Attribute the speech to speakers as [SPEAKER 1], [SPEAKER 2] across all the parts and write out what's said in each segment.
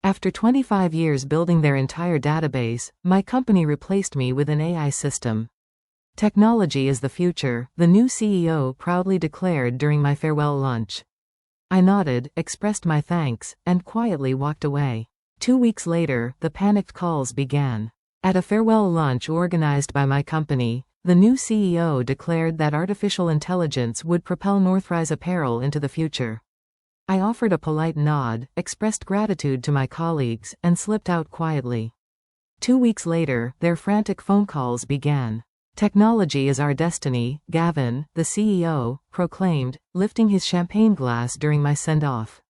[SPEAKER 1] After 25 years building their entire database, my company replaced me with an AI system. Technology is the future, the new CEO proudly declared during my farewell lunch. I nodded, expressed my thanks, and quietly walked away. 2 weeks later, the panicked calls began. At a farewell lunch organized by my company, the new CEO declared that artificial intelligence would propel Northrise apparel into the future. I offered a polite nod, expressed gratitude to my colleagues, and slipped out quietly. 2 weeks later, their frantic phone calls began. "Technology is our destiny," Gavin, the CEO, proclaimed, lifting his champagne glass during my send-off.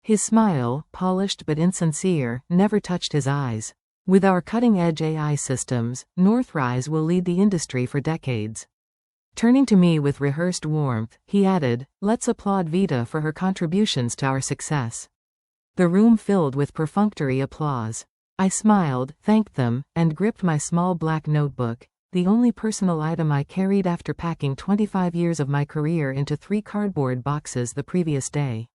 [SPEAKER 1] His smile, polished but insincere, never touched his eyes. "With our cutting-edge AI systems, Northrise will lead the industry for decades." Turning to me with rehearsed warmth, he added, "Let's applaud Vita for her contributions to our success." The room filled with perfunctory applause. I smiled, thanked them, and gripped my small black notebook, the only personal item I carried after packing 25 years of my career into 3 cardboard boxes the previous day.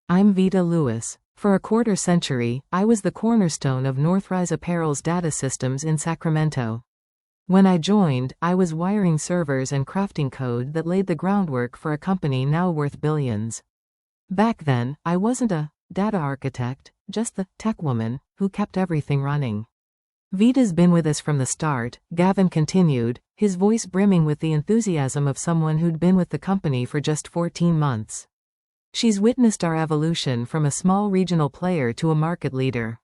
[SPEAKER 1] I'm Vita Lewis. For a quarter century, I was the cornerstone of Northrise Apparel's data systems in Sacramento. When I joined, I was wiring servers and crafting code that laid the groundwork for a company now worth billions. Back then, I wasn't a data architect, just the tech woman who kept everything running. "Vita's been with us from the start," Gavin continued, his voice brimming with the enthusiasm of someone who'd been with the company for just 14 months. "She's witnessed our evolution from a small regional player to a market leader.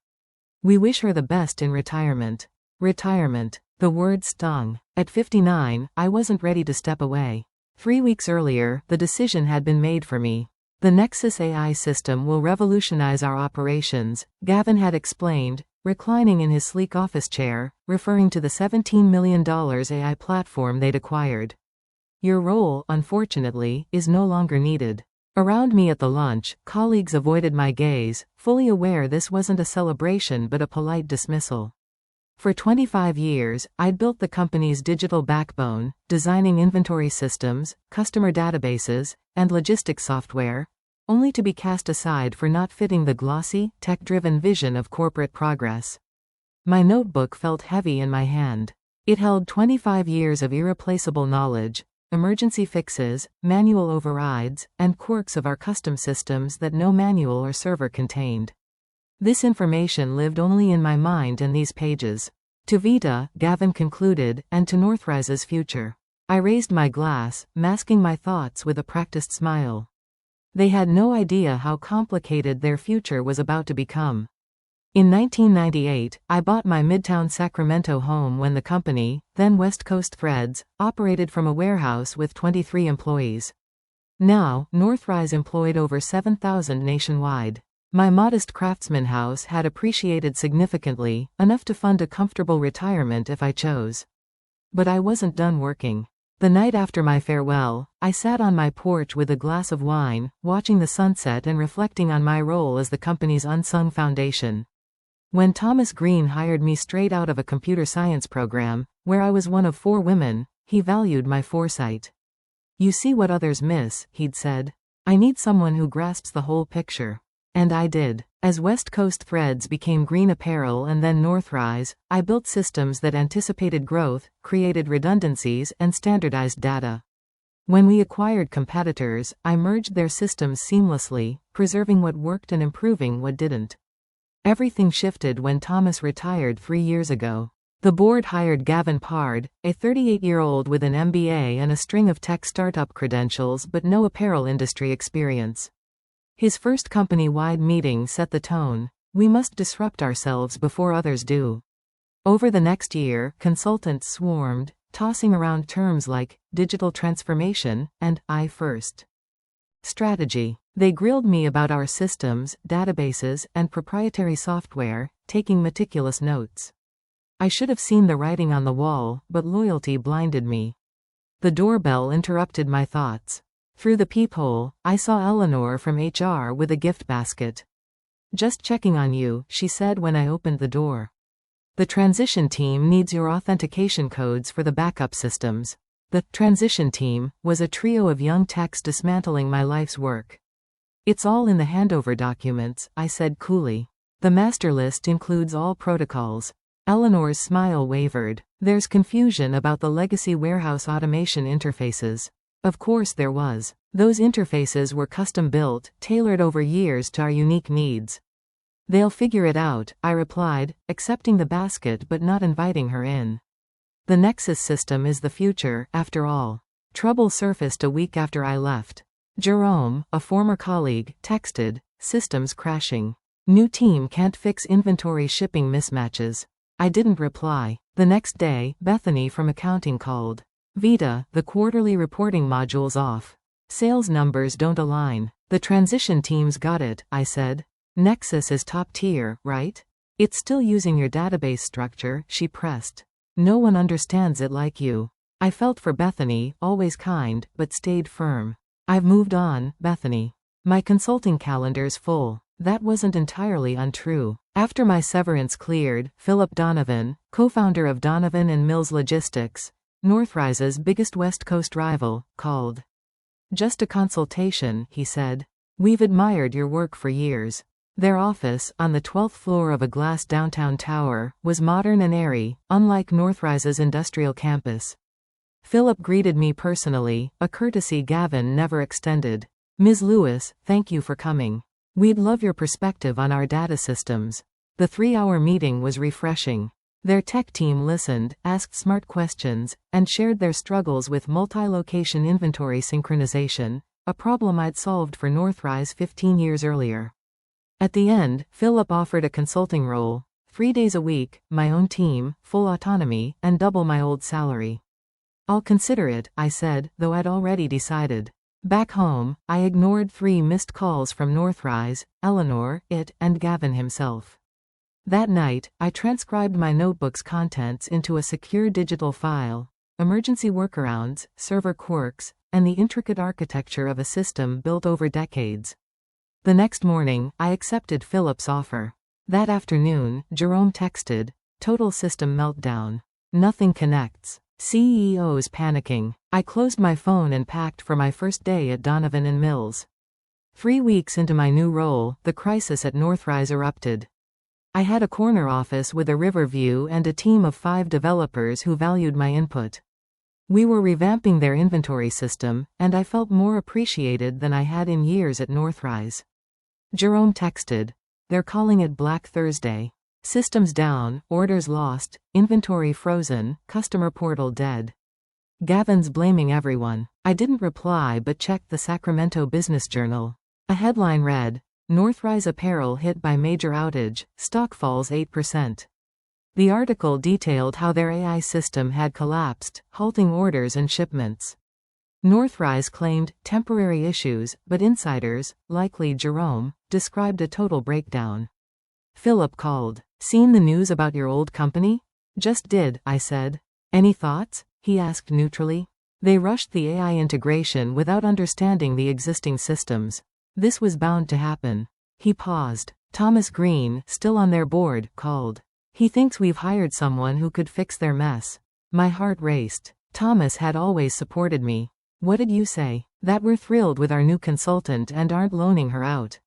[SPEAKER 1] We wish her the best in retirement." Retirement. The word stung. At 59, I wasn't ready to step away. 3 weeks earlier, the decision had been made for me. "The Nexus AI system will revolutionize our operations," Gavin had explained, reclining in his sleek office chair, referring to the $17 million AI platform they'd acquired. "Your role, unfortunately, is no longer needed." Around me at the lunch, colleagues avoided my gaze, fully aware this wasn't a celebration but a polite dismissal. For 25 years, I'd built the company's digital backbone, designing inventory systems, customer databases, and logistics software, only to be cast aside for not fitting the glossy, tech-driven vision of corporate progress. My notebook felt heavy in my hand. It held 25 years of irreplaceable knowledge, emergency fixes, manual overrides, and quirks of our custom systems that no manual or server contained. This information lived only in my mind and these pages. "To Vita," Gavin concluded, "and to Northrise's future." I raised my glass, masking my thoughts with a practiced smile. They had no idea how complicated their future was about to become. In 1998, I bought my Midtown Sacramento home when the company, then West Coast Threads, operated from a warehouse with 23 employees. Now, Northrise employed over 7,000 nationwide. My modest craftsman house had appreciated significantly, enough to fund a comfortable retirement if I chose. But I wasn't done working. The night after my farewell, I sat on my porch with a glass of wine, watching the sunset and reflecting on my role as the company's unsung foundation. When Thomas Green hired me straight out of a computer science program, where I was one of 4 women, he valued my foresight. "You see what others miss," he'd said. "I need someone who grasps the whole picture." And I did. As West Coast Threads became Green Apparel and then Northrise, I built systems that anticipated growth, created redundancies, and standardized data. When we acquired competitors, I merged their systems seamlessly, preserving what worked and improving what didn't. Everything shifted when Thomas retired 3 years ago. The board hired Gavin Pard, a 38-year-old with an MBA and a string of tech startup credentials but no apparel industry experience. His first company-wide meeting set the tone: "We must disrupt ourselves before others do." Over the next year, consultants swarmed, tossing around terms like digital transformation and I first strategy. They grilled me about our systems, databases, and proprietary software, taking meticulous notes. I should have seen the writing on the wall, but loyalty blinded me. The doorbell interrupted my thoughts. Through the peephole, I saw Eleanor from HR with a gift basket. "Just checking on you," she said when I opened the door. "The transition team needs your authentication codes for the backup systems." The transition team was a trio of young techs dismantling my life's work. "It's all in the handover documents," I said coolly. The master list includes all protocols. Eleanor's smile wavered. There's confusion about the legacy warehouse automation interfaces. Of course there was. Those interfaces were custom-built, tailored over years to our unique needs. They'll figure it out, I replied, accepting the basket but not inviting her in. The Nexus system is the future, after all. Trouble surfaced a week after I left. Jerome, a former colleague, texted, "Systems crashing. New team can't fix inventory shipping mismatches." I didn't reply. The next day, Bethany from accounting called. "Vita, the quarterly reporting module's off. Sales numbers don't align." "The transition team's got it," I said. "Nexus is top tier, right? It's still using your database structure," she pressed. "No one understands it like you." I felt for Bethany, always kind, but stayed firm. "I've moved on, Bethany. My consulting calendar's full." That wasn't entirely untrue. After my severance cleared, Philip Donovan, co-founder of Donovan and Mills Logistics, Northrise's biggest West Coast rival, called. "Just a consultation," he said. "We've admired your work for years." Their office, on the 12th floor of a glass downtown tower, was modern and airy, unlike Northrise's industrial campus. Philip greeted me personally, a courtesy Gavin never extended. "Ms. Lewis, thank you for coming. We'd love your perspective on our data systems." The 3-hour meeting was refreshing. Their tech team listened, asked smart questions, and shared their struggles with multi-location inventory synchronization, a problem I'd solved for Northrise 15 years earlier. At the end, Philip offered a consulting role, 3 days a week, my own team, full autonomy, and double my old salary. "I'll consider it," I said, though I'd already decided. Back home, I ignored 3 missed calls from Northrise, Eleanor, and Gavin himself. That night, I transcribed my notebook's contents into a secure digital file, emergency workarounds, server quirks, and the intricate architecture of a system built over decades. The next morning, I accepted Philip's offer. That afternoon, Jerome texted, "Total system meltdown. Nothing connects. CEO's panicking." I closed my phone and packed for my first day at Donovan and Mills. 3 weeks into my new role, the crisis at Northrise erupted. I had a corner office with a river view and a team of 5 developers who valued my input. We were revamping their inventory system, and I felt more appreciated than I had in years at Northrise. Jerome texted, "They're calling it Black Thursday. Systems down, orders lost, inventory frozen, customer portal dead. Gavin's blaming everyone." I didn't reply but checked the Sacramento Business Journal. A headline read, "Northrise Apparel hit by major outage, stock falls 8%. The article detailed how their AI system had collapsed, halting orders and shipments. Northrise claimed temporary issues, but insiders, likely Jerome, described a total breakdown. Philip called. "Seen the news about your old company?" "Just did," I said. "Any thoughts?" he asked neutrally. "They rushed the AI integration without understanding the existing systems. This was bound to happen." He paused. "Thomas Green, still on their board, called. He thinks we've hired someone who could fix their mess." My heart raced. Thomas had always supported me. "What did you say?" "That we're thrilled with our new consultant and aren't loaning her out."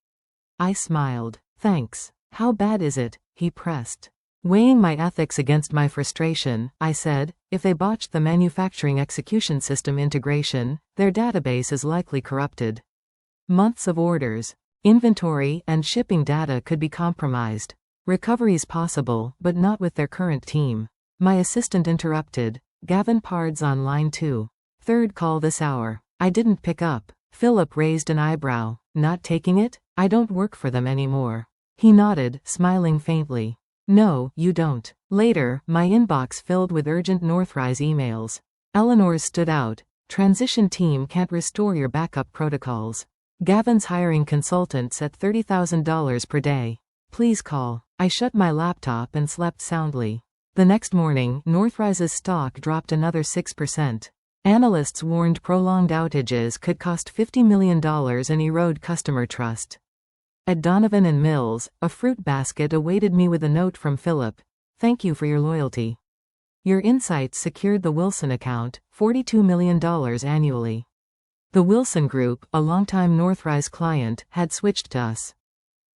[SPEAKER 1] I smiled. "Thanks. How bad is it?" he pressed. Weighing my ethics against my frustration, I said, "If they botched the manufacturing execution system integration, their database is likely corrupted. Months of orders, inventory, and shipping data could be compromised. Recovery's possible, but not with their current team." My assistant interrupted. "Gavin Pard's on line 2. Third call this hour." I didn't pick up. Philip raised an eyebrow. "Not taking it? I don't work for them anymore." He nodded, smiling faintly. "No, you don't." Later, my inbox filled with urgent Northrise emails. Eleanor's stood out. "Transition team can't restore your backup protocols. Gavin's hiring consultants at $30,000 per day. Please call." I shut my laptop and slept soundly. The next morning, Northrise's stock dropped another 6%. Analysts warned prolonged outages could cost $50 million and erode customer trust. At Donovan and Mills, a fruit basket awaited me with a note from Philip. "Thank you for your loyalty. Your insights secured the Wilson account, $42 million annually." The Wilson Group, a longtime Northrise client, had switched to us.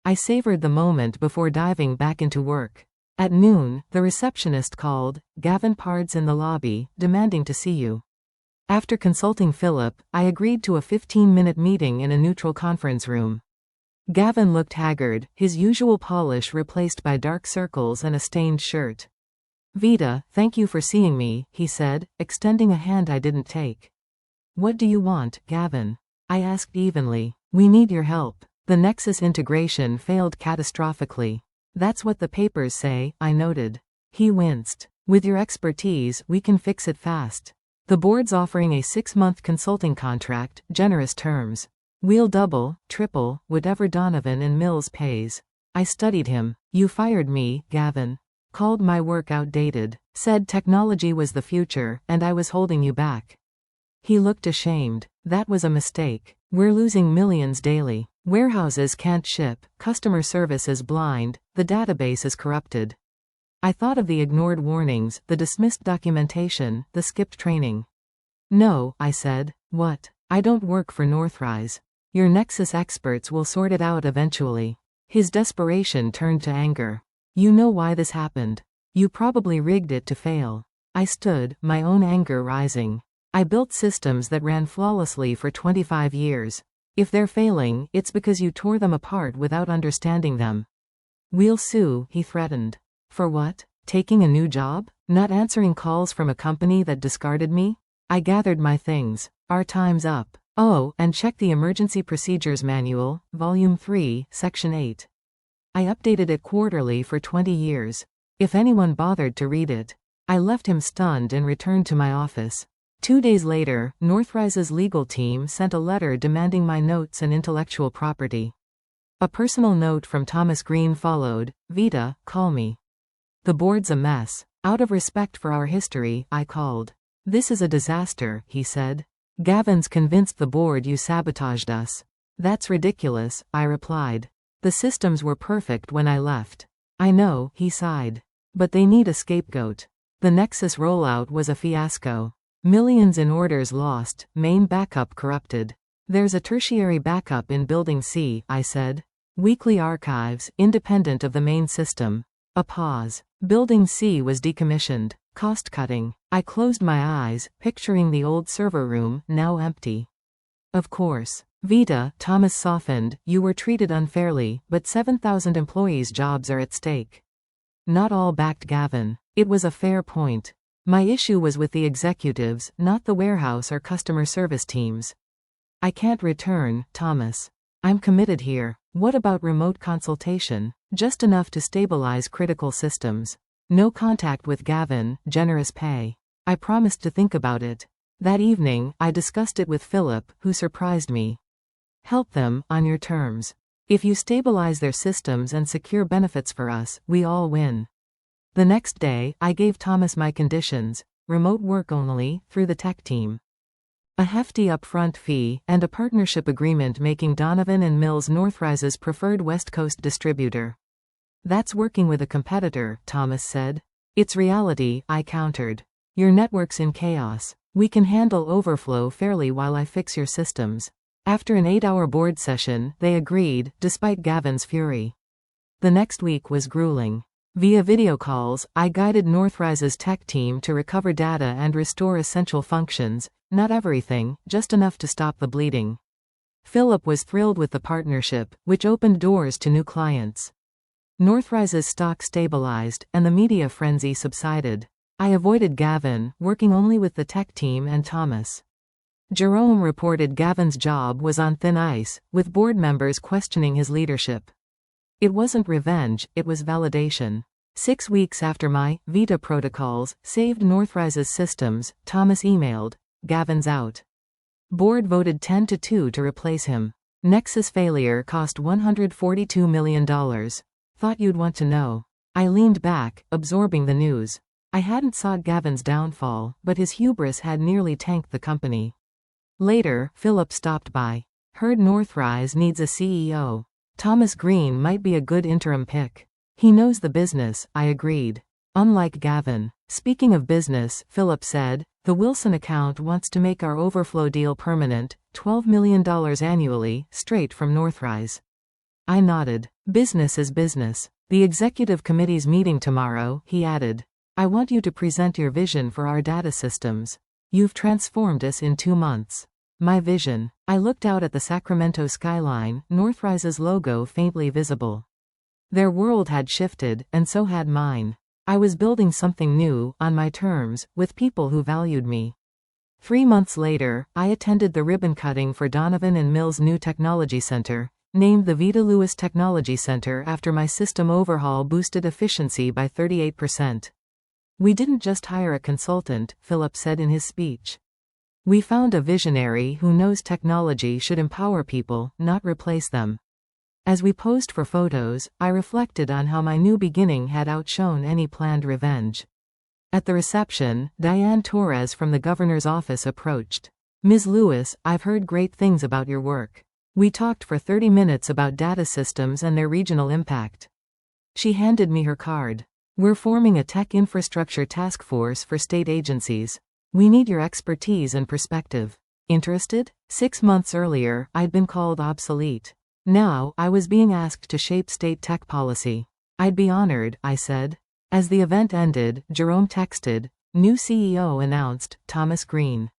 [SPEAKER 1] I savored the moment before diving back into work. At noon, the receptionist called. "Gavin Pard's in the lobby, demanding to see you." After consulting Philip, I agreed to a 15-minute meeting in a neutral conference room. Gavin looked haggard, his usual polish replaced by dark circles and a stained shirt. "Vita, thank you for seeing me," he said, extending a hand I didn't take. "What do you want, Gavin?" I asked evenly. "We need your help. The Nexus integration failed catastrophically." "That's what the papers say," I noted. He winced. "With your expertise, we can fix it fast. The board's offering a 6-month consulting contract, generous terms. We'll double, triple, whatever Donovan and Mills pays." I studied him. "You fired me, Gavin. Called my work outdated. Said technology was the future, and I was holding you back." He looked ashamed. "That was a mistake. We're losing millions daily. Warehouses can't ship, customer service is blind, the database is corrupted." I thought of the ignored warnings, the dismissed documentation, the skipped training. "No," I said. "What? I don't work for Northrise. Your Nexus experts will sort it out eventually." His desperation turned to anger. "You know why this happened. You probably rigged it to fail." I stood, my own anger rising. "I built systems that ran flawlessly for 25 years. If they're failing, it's because you tore them apart without understanding them." "We'll sue," he threatened. "For what? Taking a new job? Not answering calls from a company that discarded me?" I gathered my things. "Our time's up. Oh, and check the Emergency Procedures Manual, Volume 3, Section 8. I updated it quarterly for 20 years. If anyone bothered to read it." I left him stunned and returned to my office. 2 days later, Northrise's legal team sent a letter demanding my notes and intellectual property. A personal note from Thomas Green followed. "Vita, call me. The board's a mess. Out of respect for our history, I called." "This is a disaster," he said. "Gavin's convinced the board you sabotaged us." "That's ridiculous," I replied. "The systems were perfect when I left." "I know," he sighed. "But they need a scapegoat. The Nexus rollout was a fiasco. Millions in orders lost, main backup corrupted." "There's a tertiary backup in Building C," I said. "Weekly archives, independent of the main system." A pause. Building C was decommissioned. Cost-cutting. I closed my eyes, picturing the old server room, now empty. "Of course. Vita," Thomas softened, "you were treated unfairly, but 7,000 employees' jobs are at stake." Not all backed Gavin. It was a fair point. My issue was with the executives, not the warehouse or customer service teams. "I can't return, Thomas. I'm committed here." "What about remote consultation? Just enough to stabilize critical systems. No contact with Gavin, generous pay." I promised to think about it. That evening, I discussed it with Philip, who surprised me. "Help them, on your terms. If you stabilize their systems and secure benefits for us, we all win." The next day, I gave Thomas my conditions: remote work only, through the tech team. A hefty upfront fee, and a partnership agreement making Donovan and Mills Northrise's preferred West Coast distributor. "That's working with a competitor," Thomas said. "It's reality," I countered. "Your network's in chaos. We can handle overflow fairly while I fix your systems." After an 8-hour board session, they agreed, despite Gavin's fury. The next week was grueling. Via video calls, I guided Northrise's tech team to recover data and restore essential functions, not everything, just enough to stop the bleeding. Philip was thrilled with the partnership, which opened doors to new clients. Northrise's stock stabilized, and the media frenzy subsided. I avoided Gavin, working only with the tech team and Thomas. Jerome reported Gavin's job was on thin ice, with board members questioning his leadership. It wasn't revenge, it was validation. 6 weeks after my Vita protocols saved Northrise's systems, Thomas emailed, "Gavin's out." Board voted 10-2 to replace him. Nexus failure cost $142 million. "Thought you'd want to know." I leaned back, absorbing the news. I hadn't sought Gavin's downfall, but his hubris had nearly tanked the company. Later, Philip stopped by. "Heard Northrise needs a CEO. Thomas Green might be a good interim pick. He knows the business," I agreed. "Unlike Gavin." "Speaking of business," Philip said, "the Wilson account wants to make our overflow deal permanent, $12 million annually, straight from Northrise." I nodded. Business is business. The executive committee's meeting tomorrow, he added. I want you to present your vision for our data systems. You've transformed us in 2 months. My vision. I looked out at the Sacramento skyline, Northrise's logo faintly visible. Their world had shifted, and so had mine. I was building something new, on my terms, with people who valued me. 3 months later, I attended the ribbon cutting for Donovan and Mill's new technology center, named the Vita Lewis Technology Center after my system overhaul boosted efficiency by 38%. We didn't just hire a consultant, Philip said in his speech. We found a visionary who knows technology should empower people, not replace them. As we posed for photos, I reflected on how my new beginning had outshone any planned revenge. At the reception, Diane Torres from the governor's office approached. Ms. Lewis, I've heard great things about your work. We talked for 30 minutes about data systems and their regional impact. She handed me her card. We're forming a tech infrastructure task force for state agencies. We need your expertise and perspective. Interested? 6 months earlier, I'd been called obsolete. Now, I was being asked to shape state tech policy. I'd be honored, I said. As the event ended, Jerome texted, new CEO announced, Thomas Green.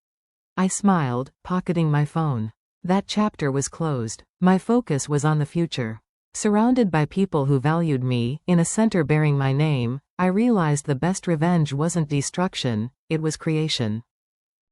[SPEAKER 1] I smiled, pocketing my phone. That chapter was closed. My focus was on the future. Surrounded by people who valued me, in a center bearing my name, I realized the best revenge wasn't destruction, it was creation.